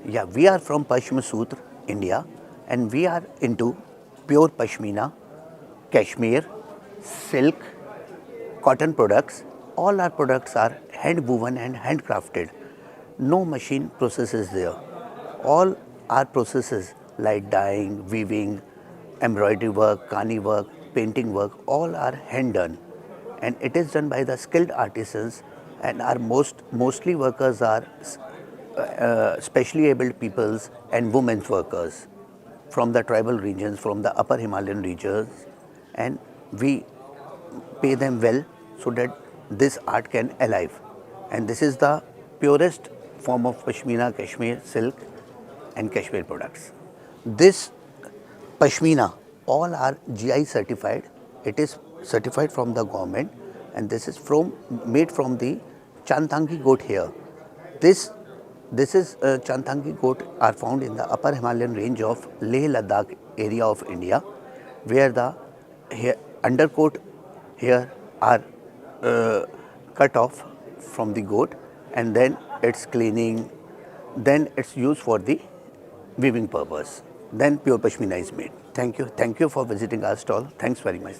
Yeah, we are from PASHMSUTRA, India, and we are into pure Pashmina, Cashmere, silk, cotton products. All our products are hand woven and handcrafted. No machine process is there. All our processes like dyeing, weaving, embroidery work, kani work, painting work, all are hand done, and it is done by the skilled artisans. And our mostly workers are specially abled peoples and women's workers from the tribal regions, from the upper Himalayan regions, and we pay them well so that this art can alive. And this is the purest form of Pashmina, Kashmir, silk and Kashmir products. This Pashmina, all are GI certified. It is certified from the government, and this is made from the Chantangi goat hair. This is Chantangi goat are found in the upper Himalayan range of Leh Ladakh area of India, where the undercoat hair are cut off from the goat, and then it's cleaning, then it's used for the weaving purpose. Then pure Pashmina is made. Thank you for visiting our stall. Thanks very much.